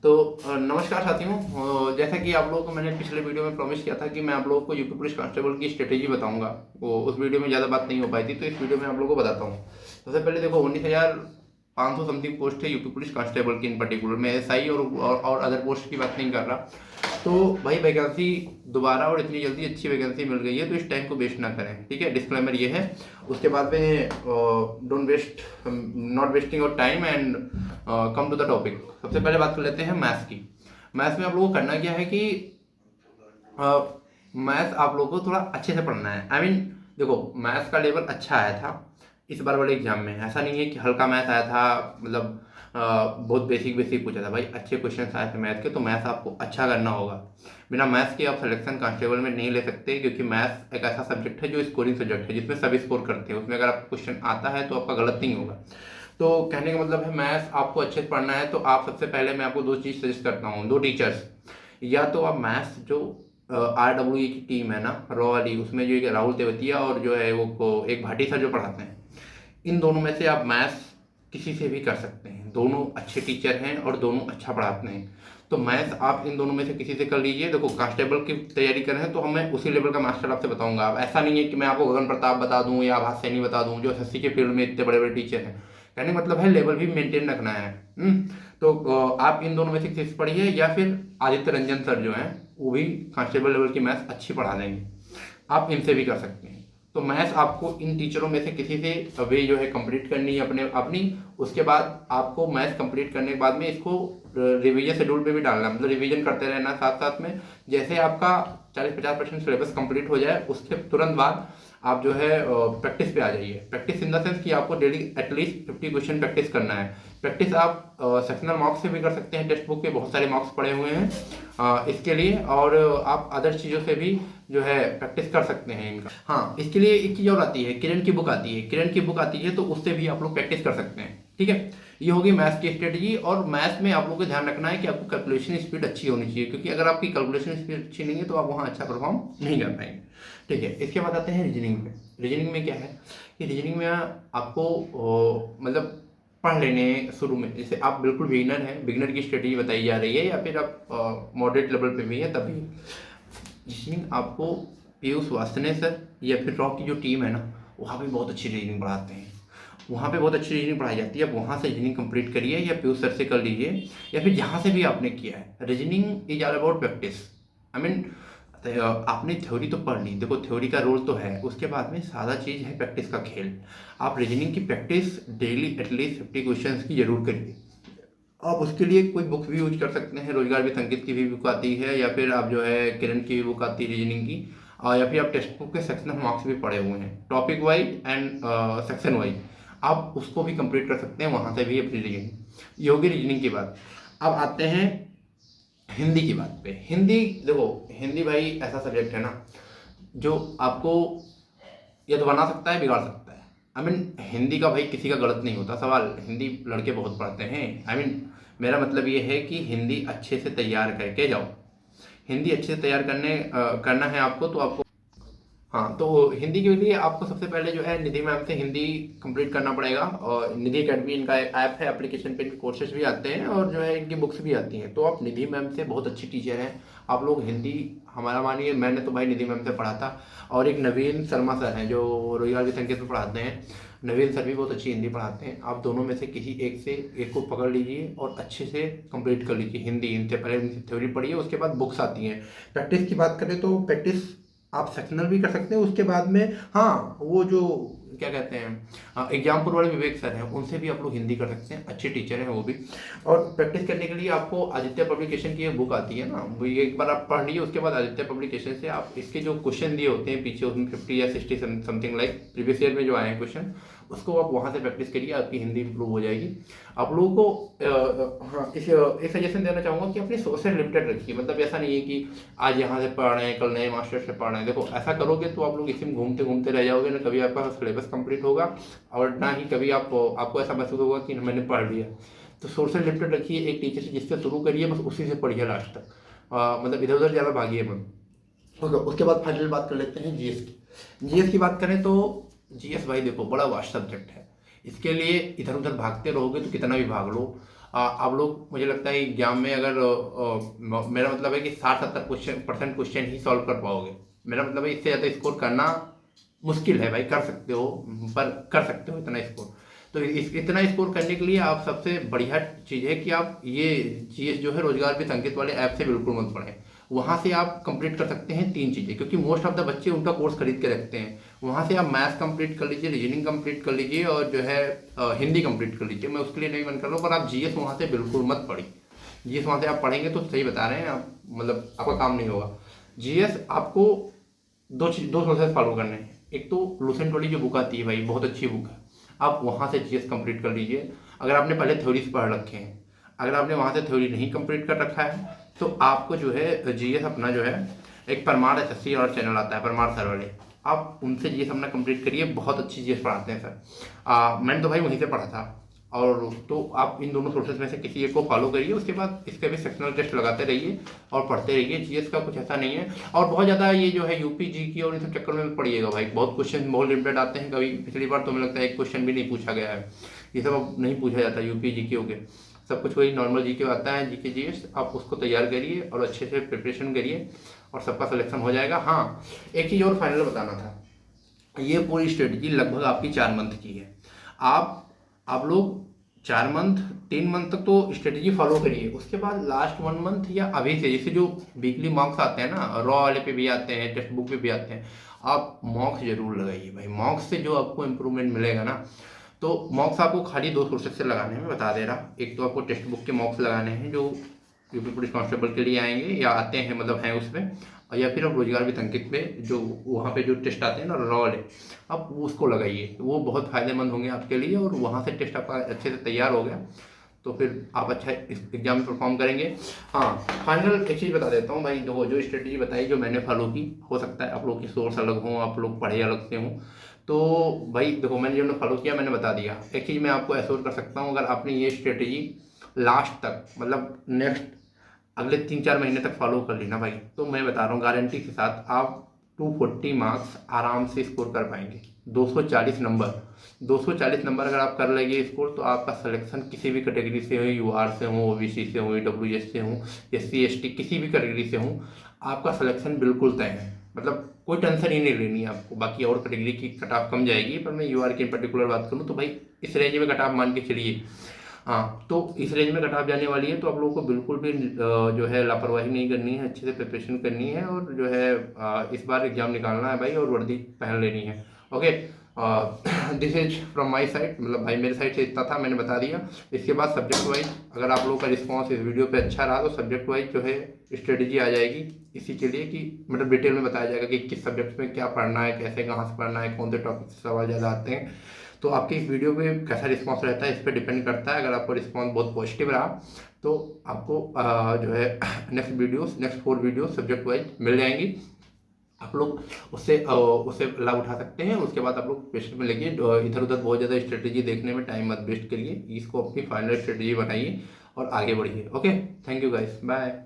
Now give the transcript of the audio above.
तो नमस्कार साथियों। जैसा कि आप लोगों को मैंने पिछले वीडियो में प्रॉमिस किया था कि मैं आप लोगों को यूपी पुलिस कांस्टेबल की स्ट्रेटेजी बताऊंगा। वो उस वीडियो में ज़्यादा बात नहीं हो पाई थी, तो इस वीडियो में आप लोगों को बताता हूँ। सबसे पहले देखो, 19,500 समथिंग पोस्ट है यूपी पुलिस कांस्टेबल की। इन पर्टिकुलर मैं एसआई और अदर पोस्ट की बात नहीं कर रहा। तो भाई वैकेंसी दोबारा और इतनी जल्दी अच्छी वैकेंसी मिल गई है, तो इस टाइम को वेस्ट ना करें, ठीक है। डिस्क्लेमर ये है। उसके बाद में don't waste, not wasting your time and come to the topic. सबसे पहले बात कर लेते हैं मैथ्स की। मैथ्स में आप लोगों को करना क्या है कि मैथ्स आप लोगों को थोड़ा अच्छे से पढ़ना है। आई मीन देखो, मैथ्स का लेवल अच्छा आया था इस बार वाले एग्जाम में। ऐसा नहीं है कि हल्का मैथ आया था, मतलब बहुत बेसिक बेसिक पूछा था। भाई अच्छे क्वेश्चन आए थे मैथ के, तो मैथ्स आपको अच्छा करना होगा। बिना मैथ्स के आप सिलेक्शन कांस्टेबल में नहीं ले सकते, क्योंकि मैथ्स एक ऐसा सब्जेक्ट है जो स्कोरिंग सब्जेक्ट है, जिसमें सभी स्कोर करते हैं। उसमें अगर आपको क्वेश्चन आता है तो आपका गलत नहीं होगा। तो कहने का मतलब है, मैथ्स आपको अच्छे से पढ़ना है तो आप सबसे पहले मैं आपको दो चीज़ सजेस्ट करता हूँ, दो टीचर्स। या तो आप मैथ्स जो RWE की टीम है ना, रॉ वाली, उसमें जो एक राहुल तेवतिया और जो है वो एक भाटी सर जो पढ़ाते हैं, इन दोनों में से आप मैथ्स किसी से भी कर सकते हैं। दोनों अच्छे टीचर हैं और दोनों अच्छा पढ़ाते हैं। तो मैथ्स आप इन दोनों में से किसी से कर लीजिए। देखो, कांस्टेबल की तैयारी कर रहे हैं तो हमें उसी लेवल का मास्टर आपसे बताऊंगा। अब ऐसा नहीं है कि मैं आपको गगन प्रताप बता दूं या आभास सैनी बता दूं, जो एसएससी के फील्ड में इतने बड़े बड़े टीचर हैं। कहने का मतलब है लेवल भी मेंटेन रखना है। तो आप इन दोनों में से किसी से पढ़िए, या फिर आदित्य रंजन सर जो हैं वो भी कांस्टेबल लेवल की मैथ्स अच्छी पढ़ा देंगे। आप इनसे भी कर सकते हैं। तो मैथ्स आपको इन टीचरों में से किसी से वे जो है कंप्लीट करनी है अपनी। उसके बाद आपको मैथ्स कंप्लीट करने के बाद में इसको रिवीजन शेड्यूल पे भी डालना है, मतलब रिवीजन करते रहना साथ साथ में। जैसे आपका 40-50% सिलेबस कंप्लीट हो जाए, उसके तुरंत बाद आप जो है प्रैक्टिस पे आ जाइए। प्रैक्टिस इन द सेंस कि आपको डेली एटलीस्ट 50 क्वेश्चन प्रैक्टिस करना है। प्रैक्टिस आप सेक्शनल मार्क्स से भी कर सकते हैं, टेक्स्ट बुक के बहुत सारे मार्क्स पड़े हुए हैं इसके लिए। और आप अदर चीज़ों से भी जो है प्रैक्टिस कर सकते हैं इनका। हाँ, इसके लिए एक चीज़ और आती है, किरण की बुक आती है। किरण की बुक आती है तो उससे भी आप लोग प्रैक्टिस कर सकते हैं, ठीक है। ये होगी मैथ्स की स्ट्रेटजी। और मैथ्स में आप लोगों को ध्यान रखना है कि आपको कैलकुलेशन स्पीड अच्छी होनी चाहिए, क्योंकि अगर आपकी कैलकुलेशन स्पीड अच्छी नहीं है तो आप वहाँ अच्छा परफॉर्म नहीं कर पाएंगे, ठीक है। इसके बाद आते हैं रीजनिंग पे। रीजनिंग में क्या है कि रीजनिंग में आपको मतलब पढ़ लेने शुरू में, जैसे आप बिल्कुल बिगिनर हैं, बिगिनर की स्ट्रेटजी बताई जा रही है, या फिर आप मॉडरेट लेवल पे भी हैं, तभी रीजनिंग आपको पीयूष वासने सर या फिर रॉ की जो टीम है ना, वहाँ पे बहुत अच्छी रीजनिंग पढ़ाते हैं। वहाँ पे बहुत अच्छी रीजनिंग पढ़ाई जाती है। आप वहाँ से रीजनिंग कंप्लीट करिए, या पीयूष सर से कर लीजिए, या फिर जहाँ से भी आपने किया है। Reasoning is all about practice. I mean आपने थ्योरी तो पढ़ ली, देखो थ्योरी का रोल तो है, उसके बाद में सादा चीज़ है प्रैक्टिस का खेल। आप रीजनिंग की प्रैक्टिस डेली एटलीस्ट 50 क्वेश्चन की जरूर करिए। आप उसके लिए कोई बुक भी यूज कर सकते हैं, रोजगार विद अंकित की भी बुक आती है, या फिर आप जो है किरण की भी बुक आती है रीजनिंग की, या फिर आप टेक्स्ट बुक के सेक्शनल मार्क्स भी पढ़े हुए हैं, topic wise and section wise. आप उसको भी कंप्लीट कर सकते हैं वहाँ से भी अपनी रीजनिंग। ये होगी रीजनिंग की बात। अब आते हैं हिंदी की बात पे। हिंदी देखो, हिंदी भाई ऐसा सब्जेक्ट है ना जो आपको या तो बना सकता है, बिगाड़ सकता है। आई मीन हिंदी का भाई किसी का गलत नहीं होता सवाल, हिंदी लड़के बहुत पढ़ते हैं। आई मीन मेरा मतलब ये है कि हिंदी अच्छे से तैयार करके जाओ। हिंदी अच्छे से तैयार करना है आपको, तो आपको हाँ, तो हिंदी के लिए आपको सबसे पहले जो है निधि मैम से हिंदी कंप्लीट करना पड़ेगा। और निधि अकेडमी इनका एक ऐप है, एप्लीकेशन पे इनके कोर्सेज भी आते हैं और जो है इनकी बुक्स भी आती हैं। तो आप निधि मैम से, बहुत अच्छी टीचर हैं आप लोग हिंदी। हमारा मानिए, मैंने तो भाई निधि मैम से पढ़ा था। और एक नवीन शर्मा सर हैं जो रोजगार विद संकेत में पढ़ाते हैं। नवीन सर भी बहुत अच्छी हिंदी पढ़ाते हैं। आप दोनों में से किसी एक को पकड़ लीजिए और अच्छे से कंप्लीट कर लीजिए हिंदी। इनसे पहले इनसे थ्योरी पढ़िए, उसके बाद बुक्स आती हैं। प्रैक्टिस की बात करें तो प्रैक्टिस आप सेक्शनल भी कर सकते हैं। उसके बाद में हाँ, वो जो क्या कहते हैं एग्जामपुर वाले विवेक सर हैं, उनसे भी आप लोग हिंदी कर सकते हैं, अच्छे टीचर हैं वो भी। और प्रैक्टिस करने के लिए आपको आदित्य पब्लिकेशन की एक बुक आती है ना, वो ये एक बार आप पढ़ लीजिए। उसके बाद आदित्य पब्लिकेशन से आप इसके जो क्वेश्चन दिए होते हैं पीछे, उसमें 50 या 60 समथिंग लाइक प्रीवियस ईयर में जो आए हैं क्वेश्चन, उसको आप वहाँ से प्रैक्टिस करिए, आपकी हिंदी इंप्रूव हो जाएगी। आप लोगों को हाँ, एक सजेशन देना चाहूँगा कि अपनी सोर्स से लिमिटेड रखिए। मतलब ऐसा नहीं है कि आज यहाँ से पढ़ रहे हैं, कल नए मास्टर से पढ़ रहे हैं। देखो ऐसा करोगे तो आप लोग इसी में घूमते घूमते रह जाओगे, ना कभी आपका सिलेबस कंप्लीट होगा और ना ही कभी आपको ऐसा महसूस होगा कि मैंने पढ़ लिया। तो सोर्स से लिमिटेड रखिए, एक टीचर से जिससे शुरू करिए, बस उसी से पढ़िए लास्ट तक। मतलब इधर उधर ज़्यादा भागिए मत। ओके, उसके बाद फाइनल बात कर लेते हैं जीएस की। जीएस की बात करें तो जीएस भाई देखो बड़ा वास्ट सब्जेक्ट है। इसके लिए इधर उधर भागते रहोगे तो कितना भी भाग लो, आप लोग, मुझे लगता है एग्जाम में अगर मेरा मतलब है कि 60-70% क्वेश्चन ही सॉल्व कर पाओगे। मेरा मतलब है इससे ज़्यादा स्कोर करना मुश्किल है भाई, कर सकते हो, पर कर सकते हो इतना स्कोर। तो इतना स्कोर करने के लिए आप सबसे बढ़िया चीज़ है कि आप ये चीज़ जो है रोजगार भी संकेत वाले ऐप से बिल्कुल मत पढ़ें। वहाँ से आप कंप्लीट कर सकते हैं 3 चीज़ें, क्योंकि मोस्ट ऑफ द बच्चे उनका कोर्स खरीद के रखते हैं। वहाँ से आप मैथ्स कंप्लीट कर लीजिए, रीजनिंग कंप्लीट कर लीजिए और जो है हिंदी कंप्लीट कर लीजिए। मैं उसके लिए नहीं मन कर रहा हूँ, पर आप जीएस वहाँ से बिल्कुल मत पढ़िए। जीएस वहाँ से आप पढ़ेंगे तो सही बता रहे हैं आप, मतलब आपका काम नहीं होगा। जीएस आपको दो प्रोसेस फॉलो करने हैं। एक तो लूसेंट वाली जो बुक आती है भाई, बहुत अच्छी बुक है, आप वहाँ से जीएस कंप्लीट कर लीजिए। अगर आपने पहले थ्योरीज पढ़ रखे हैं, अगर आपने वहाँ से थ्योरी नहीं कंप्लीट कर रखा है तो आपको जो है जीएस अपना जो है, एक परमार एसएससी और चैनल आता है परमार सर वाले, आप उनसे जीएस अपना कंप्लीट करिए। बहुत अच्छी जीएस पढ़ाते हैं सर। मैंने तो भाई वहीं से पढ़ा था। और तो आप इन दोनों सोर्सेज में से किसी एक को फॉलो करिए, उसके बाद इसके भी सेक्शनल टेस्ट लगाते रहिए और पढ़ते रहिए। जीएस का कुछ ऐसा नहीं है। और बहुत ज़्यादा ये जो है यूपी जीके और इन सब चक्कर में पढ़िएगा भाई, बहुत क्वेश्चन बहुत लिमिटेड आते हैं। कभी पिछली बार तो मुझे लगता है एक क्वेश्चन भी नहीं पूछा गया है। ये सब अब नहीं पूछा जाता यूपी जीके के, सब कुछ वही नॉर्मल जीके आता है, जीके जीएस। आप उसको तैयार करिए और अच्छे से प्रिपरेशन करिए और सबका सिलेक्शन हो जाएगा। हाँ, एक चीज़ और फाइनल बताना था, ये पूरी स्ट्रेटजी लगभग आपकी 4 मंथ की है। आप लोग 4 मंथ 3 मंथ तक तो स्ट्रेटजी फॉलो करिए, उसके बाद लास्ट 1 मंथ या अभी से, जैसे जो वीकली मॉक्स आते हैं ना, रॉ वाले पे भी आते हैं, टेक्स्ट बुक पे भी आते हैं, आप मॉक्स जरूर लगाइए भाई। मॉक्स से जो आपको इम्प्रूवमेंट मिलेगा ना, तो मॉक्स आपको खाली 2 सोर्सेज से लगाने हैं, मैं बता दे रहा। एक तो आपको टेक्स्ट बुक के मॉक्स लगाने हैं जो यूपी पुलिस कांस्टेबल के लिए आएंगे या आते हैं, मतलब हैं उसमें, और या फिर आप रोजगार वित्त अंकित में जो वहाँ पे जो टेस्ट आते हैं ना रॉ वाले, आप उसको लगाइए, वो बहुत फायदेमंद होंगे आपके लिए। और वहाँ से टेस्ट आपका अच्छे से तैयार हो गया तो फिर आप अच्छा इस एग्जाम में परफॉर्म करेंगे। हाँ, फाइनल एक चीज़ बता देता हूँ भाई, जो स्ट्रेटजी बताई जो मैंने फॉलो की, हो सकता है आप लोग की सोर्स अलग हो, आप लोग पढ़े अलग से हों, तो भाई देखो मैंने जो फॉलो किया मैंने बता दिया। एक चीज़ मैं आपको एश्योर कर सकता हूँ, अगर आपने ये स्ट्रेटजी लास्ट तक, मतलब नेक्स्ट अगले 3-4 महीने तक फॉलो कर ली ना भाई, तो मैं बता रहा हूँ गारंटी के साथ आप 240 मार्क्स आराम से स्कोर कर पाएंगे। 240 नंबर अगर आप कर लेंगे स्कोर, तो आपका सिलेक्शन किसी भी कैटेगरी से हो, यूआर से हो, ओबीसी से हो, ईडब्ल्यूएस से हो, एससी एसटी किसी भी कैटेगरी से हो, आपका सिलेक्शन बिल्कुल तय है। मतलब कोई टेंशन ही नहीं लेनी है आपको। बाकी और कैटेगरी की कट ऑफ कम जाएगी, पर मैं यूआर की पर्टिकुलर बात करूँ तो भाई इस रेंज में कट ऑफ मान के चलिए। हाँ, तो इस रेंज में कट ऑफ जाने वाली है, तो आप लोगों को बिल्कुल भी जो है लापरवाही नहीं करनी है, अच्छे से प्रिपरेशन करनी है और जो है इस बार एग्जाम निकालना है भाई, और वर्दी पहन लेनी है। Okay, this is from my side, मतलब भाई मेरे साइड से इतना था, मैंने बता दिया। इसके बाद सब्जेक्ट वाइज अगर आप लोगों का रिस्पॉन्स इस वीडियो पे अच्छा रहा तो सब्जेक्ट वाइज जो है स्ट्रेटजी आ जाएगी इसी के लिए, कि मतलब डिटेल में बताया जाएगा कि किस सब्जेक्ट में क्या पढ़ना है, कैसे कहाँ से पढ़ना है, कौन से टॉपिक से सवाल ज़्यादा आते हैं। तो आपकी इस वीडियो पे कैसा रिस्पांस रहता है इस पर डिपेंड करता है। अगर आपका रिस्पांस बहुत पॉजिटिव रहा तो आपको जो है नेक्स्ट 4 वीडियो सब्जेक्ट वाइज मिल जाएंगी, आप लोग उससे लाभ उठा सकते हैं। उसके बाद आप लोग क्वेश्चन में लेके इधर उधर बहुत ज़्यादा स्ट्रेटजी देखने में टाइम मत वेस्ट करिए, इसको अपनी फाइनल स्ट्रेटजी बनाइए और आगे बढ़िए। Okay, thank you guys, bye.